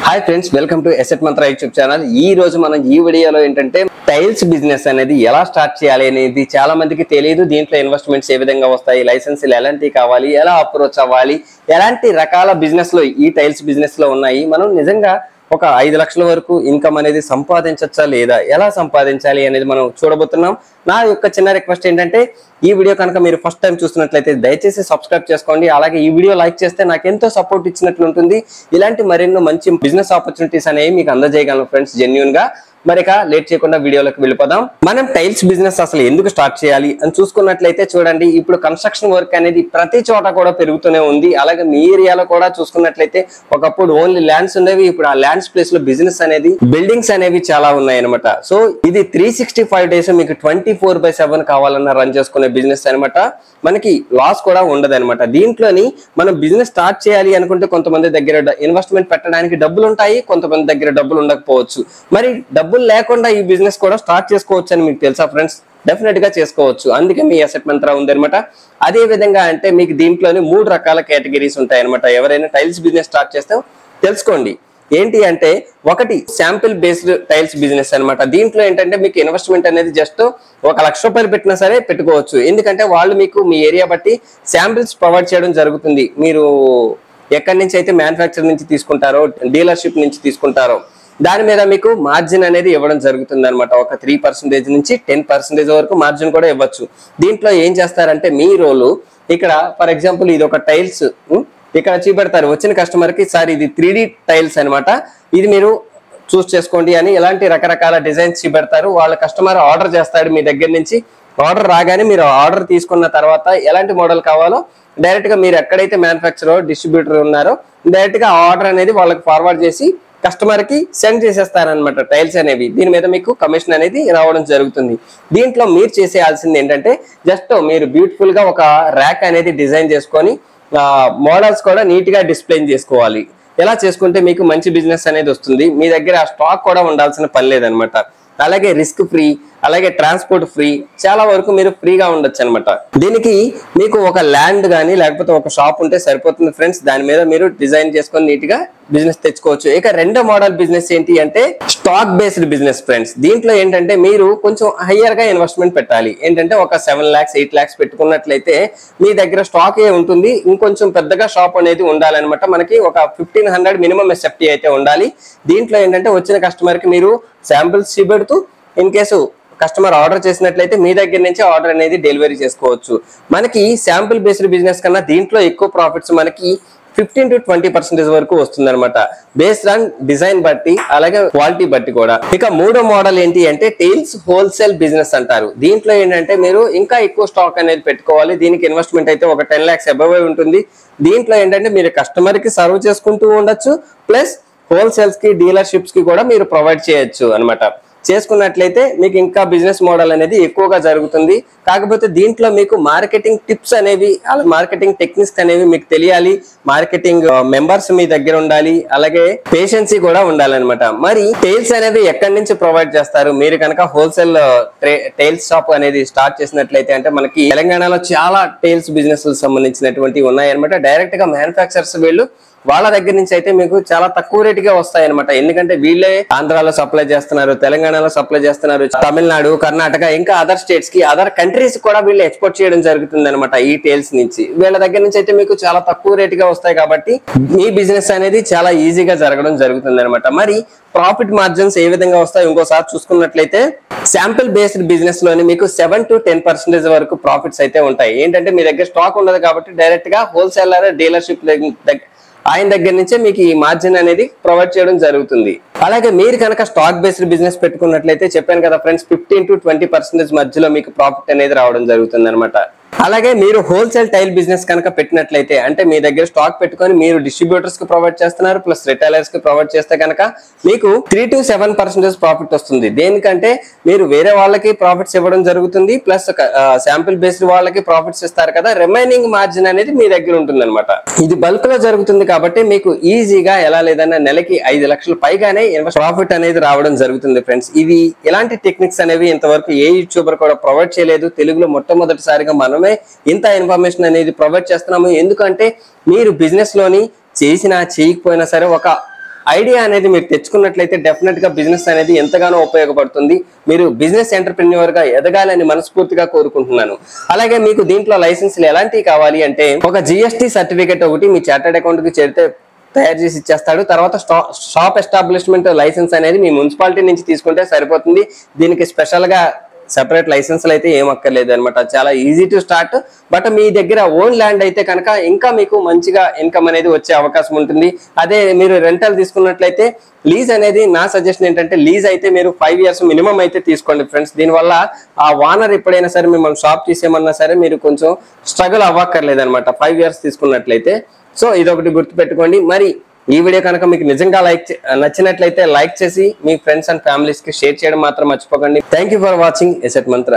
Hi friends, welcome to asset Mantra YouTube channel. ఈ రోజు మనం ఈ వీడియోలో ఏంటంటే టైల్స్ బిజినెస్ అనేది ఎలా స్టార్ట్ చేయాలి అనేది చాలా మందికి తెలియదు. దీంట్లో ఇన్వెస్ట్మెంట్స్ ఏ విధంగా వస్తాయి, లైసెన్సులు ఎలాంటివి కావాలి, ఎలా అప్రోచ్ అవ్వాలి, ఎలాంటి రకాల బిజినెస్ లో ఈ టైల్స్ బిజినెస్ లో ఉన్నాయి. మనం నిజంగా ఒక 5 లక్షల వరకు ఇన్కమ్ అనేది సంపాదించచ్చా లేదా, ఎలా సంపాదించాలి అనేది మనం చూడబోతున్నాం. నా యొక్క చిన్న రిక్వెస్ట్ ఏంటంటే ఈ వీడియో కనుక మీరు ఫస్ట్ టైం చూస్తున్నట్లయితే దయచేసి సబ్స్క్రైబ్ చేసుకోండి. అలాగే ఈ వీడియో లైక్ చేస్తే నాకు ఎంతో సపోర్ట్ ఇచ్చినట్లు ఉంటుంది. ఇలాంటి మరెన్నో మంచి బిజినెస్ ఆపర్చునిటీస్ అనేవి మీకు అందజేయగలను ఫ్రెండ్స్, జెన్యూన్ గా. మరిక లేట్ చేయకుండా వీడియోలోకి వెళ్ళిపోదాం. మనం టైల్స్ బిజినెస్ అసలు ఎందుకు స్టార్ట్ చేయాలి అని చూసుకున్నట్లయితే చూడండి, ఇప్పుడు కన్స్ట్రక్షన్ వర్క్ అనేది ప్రతి చోట కూడా పెరుగుతూనే ఉంది. అలాగే మీ ఏరియాలో కూడా చూసుకున్నట్లయితే ఒకప్పుడు ఓన్లీ ల్యాండ్స్ ఉండేవి, ఇప్పుడు ఆ ల్యాండ్స్ ప్లేస్ లో బిజినెస్ అనేది బిల్డింగ్స్ అనేవి చాలా ఉన్నాయి అనమాట. సో ఇది 365 డేస్ మీకు 24/7 కావాలన్నా రన్ చేసుకునే బిజినెస్ అనమాట. మనకి లాస్ కూడా ఉండదు అనమాట. దీంట్లోని మనం బిజినెస్ స్టార్ట్ చేయాలి అనుకుంటే కొంతమంది దగ్గర ఇన్వెస్ట్మెంట్ పెట్టడానికి డబ్బులు ఉంటాయి, కొంతమంది దగ్గర డబ్బులు ఉండకపోవచ్చు. మరి డబ్బులు లేకుండా ఈ బిజినెస్ కూడా స్టార్ట్ చేసుకోవచ్చు అని మీకు తెలుసా ఫ్రెండ్స్? డెఫినెట్ గా చేసుకోవచ్చు. అందుకే మీ అసెట్ మంత్ర ఉందనమాట. అదే విధంగా అంటే మీకు దీంట్లోని 3 రకాల కేటగిరీస్ ఉంటాయి అనమాట. ఎవరైనా టైల్స్ బిజినెస్ స్టార్ట్ చేస్తే తెలుసుకోండి. ఏంటి అంటే, ఒకటి శాంపిల్ బేస్డ్ టైల్స్ బిజినెస్ అనమాట. దీంట్లో ఏంటంటే మీకు ఇన్వెస్ట్మెంట్ అనేది జస్ట్ 1 లక్ష రూపాయలు పెట్టినా సరే పెట్టుకోవచ్చు. ఎందుకంటే వాళ్ళు మీకు మీ ఏరియా బట్టి శాంపిల్స్ ప్రొవైడ్ చేయడం జరుగుతుంది. మీరు ఎక్కడి నుంచి అయితే మ్యానుఫ్యాక్చర్ నుంచి తీసుకుంటారో, డీలర్షిప్ నుంచి తీసుకుంటారో దాని మీద మీకు మార్జిన్ అనేది ఇవ్వడం జరుగుతుంది అనమాట. ఒక 3% నుంచి 10% వరకు మార్జిన్ కూడా ఇవ్వచ్చు. దీంట్లో ఏం చేస్తారంటే మీ రోలు ఇక్కడ, ఫర్ ఎగ్జాంపుల్ ఇది ఒక టైల్స్ ఇక్కడ చూపెడతారు వచ్చిన కస్టమర్ కి, సార్ ఇది 3D టైల్స్ అనమాట, ఇది మీరు చూస్ చేసుకోండి అని ఇలాంటి రకరకాల డిజైన్స్ చూపెడతారు. వాళ్ళ కస్టమర్ ఆర్డర్ చేస్తాడు మీ దగ్గర నుంచి. ఆర్డర్ రాగానే మీరు ఆర్డర్ తీసుకున్న తర్వాత ఎలాంటి మోడల్ కావాలో డైరెక్ట్ గా మీరు ఎక్కడైతే మ్యానుఫ్యాక్చరర్ డిస్ట్రిబ్యూటర్ ఉన్నారో డైరెక్ట్ గా ఆర్డర్ అనేది వాళ్ళకి ఫార్వర్డ్ చేసి కస్టమర్ కి సెండ్ చేసేస్తారనమాట టైల్స్ అనేవి. దీని మీద మీకు కమిషన్ అనేది రావడం జరుగుతుంది. దీంట్లో మీరు చేసేయాల్సింది ఏంటంటే జస్ట్ మీరు బ్యూటిఫుల్ గా ఒక ర్యాక్ అనేది డిజైన్ చేసుకొని మోడల్స్ కూడా నీట్ గా డిస్ప్లే చేసుకోవాలి. ఎలా చేసుకుంటే మీకు మంచి బిజినెస్ అనేది వస్తుంది. మీ దగ్గర ఆ స్టాక్ కూడా ఉండాల్సిన పని లేదనమాట. అలాగే రిస్క్ ఫ్రీ, అలాగే ట్రాన్స్పోర్ట్ ఫ్రీ, చాలా వరకు మీరు ఫ్రీగా ఉండొచ్చు అనమాట. దీనికి మీకు ఒక ల్యాండ్ కానీ లేకపోతే ఒక షాప్ ఉంటే సరిపోతుంది ఫ్రెండ్స్. దాని మీద మీరు డిజైన్ చేసుకొని నీట్ గా బిజినెస్ తెచ్చుకోవచ్చు. ఇక రెండో మోడల్ బిజినెస్ ఏంటి అంటే స్టాక్ బేస్డ్ బిజినెస్ ఫ్రెండ్స్. దీంట్లో ఏంటంటే మీరు కొంచెం హయ్యర్ గా ఇన్వెస్ట్మెంట్ పెట్టాలి. ఏంటంటే ఒక 7 lakhs 8 lakhs పెట్టుకున్నట్లయితే మీ దగ్గర స్టాక్ ఏ ఉంటుంది. ఇంకొంచెం పెద్దగా షాప్ అనేది ఉండాలన్నమాట. మనకి ఒక 1500 మినిమం ఎస్ఎఫ్టీ అయితే ఉండాలి. దీంట్లో ఏంటంటే వచ్చిన కస్టమర్ కి మీరు శాంపిల్స్ చూపెడుతూ ఇన్ కేసు కస్టమర్ ఆర్డర్ చేసినట్లయితే మీ దగ్గర నుంచి ఆర్డర్ అనేది డెలివరీ చేసుకోవచ్చు. మనకి శాంపిల్ బేస్డ్ బిజినెస్ కన్నా దీంట్లో ఎక్కువ ప్రాఫిట్స్ మనకి 15 to 20% వరకు వస్తుంది అనమాట, బేస్డ్ ఆన్ డిజైన్ బట్టి అలాగే క్వాలిటీ బట్టి కూడా. ఇక మూడో మోడల్ ఏంటి అంటే టైల్స్ హోల్సేల్ బిజినెస్ అంటారు. దీంట్లో ఏంటంటే మీరు ఇంకా ఎక్కువ స్టాక్ అనేది పెట్టుకోవాలి. దీనికి ఇన్వెస్ట్మెంట్ అయితే ఒక 10 lakhs అబవ్ ఉంటుంది. దీంట్లో ఏంటంటే మీరు కస్టమర్ కి సర్వ్ చేసుకుంటూ ఉండొచ్చు, ప్లస్ హోల్సేల్స్ కి డీలర్షిప్స్ కి కూడా మీరు ప్రొవైడ్ చేయొచ్చు అనమాట. చేసుకున్నట్లయితే మీకు ఇంకా బిజినెస్ మోడల్ అనేది ఎక్కువగా జరుగుతుంది. కాకపోతే దీంట్లో మీకు మార్కెటింగ్ టిప్స్ అనేవి, మార్కెటింగ్ టెక్నిక్స్ అనేవి మీకు తెలియాలి. మార్కెటింగ్ మెంబర్స్ మీ దగ్గర ఉండాలి, అలాగే పేషెన్సీ కూడా ఉండాలన్నమాట. మరి టైల్స్ అనేవి ఎక్కడి నుంచి ప్రొవైడ్ చేస్తారు? మీరు కనుక హోల్సేల్ టైల్స్ షాప్ అనేది స్టార్ట్ చేసినట్లయితే అంటే మనకి తెలంగాణలో చాలా టైల్స్ బిజినెస్ సంబంధించినటువంటివి ఉన్నాయన్నమాట. డైరెక్ట్ గా మ్యానుఫ్యాక్చరర్స్ వీళ్ళు వాళ్ళ దగ్గర నుంచి అయితే మీకు చాలా తక్కువ రేటుగా వస్తాయి అనమాట. ఎందుకంటే వీళ్ళే ఆంధ్రాలో సప్లై చేస్తున్నారు, తెలంగాణలో సప్లై చేస్తున్నారు, తమిళనాడు, కర్ణాటక, ఇంకా అదర్ స్టేట్స్ కి, అదర్ కంట్రీస్ కూడా వీళ్ళు ఎక్స్పోర్ట్ చేయడం జరుగుతుంది అనమాట. ఈ టైల్స్ నుంచి వీళ్ళ దగ్గర నుంచి అయితే మీకు చాలా తక్కువ రేటుగా వస్తాయి కాబట్టి మీ బిజినెస్ అనేది చాలా ఈజీగా జరగడం జరుగుతుంది అనమాట. మరి ప్రాఫిట్ మార్జిన్స్ ఏ విధంగా వస్తాయి ఇంకోసారి చూసుకున్నట్లయితే, శాంపిల్ బేస్డ్ బిజినెస్ లోని మీకు 7 to 10% వరకు ప్రాఫిట్స్ అయితే ఉంటాయి. ఏంటంటే మీ దగ్గర స్టాక్ ఉండదు కాబట్టి డైరెక్ట్ గా హోల్సేలర్ డీలర్షిప్ ఆయన దగ్గర నుంచే మీకు ఈ మార్జిన్ అనేది ప్రొవైడ్ చేయడం జరుగుతుంది. అలాగే మీరు కనుక స్టాక్ బేస్డ్ బిజినెస్ పెట్టుకున్నట్లయితే చెప్పాను కదా ఫ్రెండ్స్, 15 to 20% మధ్యలో మీకు ప్రాఫిట్ అనేది రావడం జరుగుతుంది అనమాట. అలాగే మీరు హోల్సేల్ టైల్ బిజినెస్ కనుక పెట్టినట్లయితే అంటే మీ దగ్గర స్టాక్ పెట్టుకొని మీరు డిస్ట్రిబ్యూటర్స్ కి ప్రొవైడ్ చేస్తున్నారు, ప్లస్ రిటైలర్స్ కి ప్రొవైడ్ చేస్తే కనుక మీకు 3 to 7% ప్రాఫిట్ వస్తుంది. దేనికంటే మీరు వేరే వాళ్ళకి ప్రాఫిట్స్ ఇవ్వడం జరుగుతుంది, ప్లస్ శాంపిల్ బేస్డ్ వాళ్ళకి ప్రాఫిట్స్ ఇస్తారు కదా, రిమైనింగ్ మార్జిన్ అనేది మీ దగ్గర ఉంటుంది అనమాట. ఇది బల్క్ లో జరుగుతుంది కాబట్టి మీకు ఈజీగా ఎలా లేదన్నా నెలకి 5 లక్షల పైగానే ప్రాఫిట్ అనేది రావడం జరుగుతుంది ఫ్రెండ్స్. ఇది ఎలాంటి టెక్నిక్స్ అనేవి ఇంతవరకు ఏ యూట్యూబర్ కూడా ప్రొవైడ్ చేయలేదు. తెలుగులో మొట్టమొదటిసారిగా మనమే ఇంత ఇన్ఫర్మేషన్ అనేది ప్రొవైడ్ చేస్తున్నాము. ఎందుకంటే మీరు బిజినెస్ లోని చేసినా చేయకపోయినా సరే ఒక ఐడియా అనేది మీరు తెచ్చుకున్నట్లయితే డెఫినెట్ గా బిజినెస్ అనేది ఎంతగానో ఉపయోగపడుతుంది. మీరు బిజినెస్ ఎంటర్‌ప్రెన్యూర్ గా ఎదగాలని మనస్ఫూర్తిగా కోరుకుంటున్నాను. అలాగే మీకు దీంట్లో లైసెన్స్లు ఎలాంటివి కావాలి అంటే ఒక జిఎస్టి సర్టిఫికేట్ ఒకటి మీ చార్టర్డ్ అకౌంట్ కి చేరితే తయారు చేసి ఇచ్చేస్తాడు. తర్వాత షాప్ ఎస్టాబ్లిష్మెంట్ లైసెన్స్ అనేది మీ మున్సిపాలిటీ నుంచి తీసుకుంటే సరిపోతుంది. దీనికి స్పెషల్ గా సెపరేట్ లైసెన్స్లు అయితే ఏం అక్కర్లేదు అనమాట. చాలా ఈజీ టు స్టార్ట్. బట్ మీ దగ్గర ఓన్ ల్యాండ్ అయితే కనుక ఇంకా మీకు మంచిగా ఇన్కమ్ అనేది వచ్చే అవకాశం ఉంటుంది. అదే మీరు రెంటల్ తీసుకున్నట్లయితే లీజ్ అనేది నా సజెషన్ ఏంటంటే లీజ్ అయితే మీరు 5 years మినిమం అయితే తీసుకోండి ఫ్రెండ్స్. దీనివల్ల ఆ ఓనర్ ఎప్పుడైనా సరే మిమ్మల్ని షాప్ తీసేయమన్నా సరే మీరు కొంచెం స్ట్రగుల్ అవ్వక్కర్లేదు అనమాట 5 years తీసుకున్నట్లయితే. సో ఇదొకటి గుర్తుపెట్టుకోండి. మరి ఈ వీడియో కనుక మీకు నిజంగా నచ్చినట్లయితే లైక్ చేసి మీ ఫ్రెండ్స్ అండ్ ఫ్యామిలీస్ కి షేర్ చేయడం మాత్రం మర్చిపోకండి. Thank you for watching asset Mantra.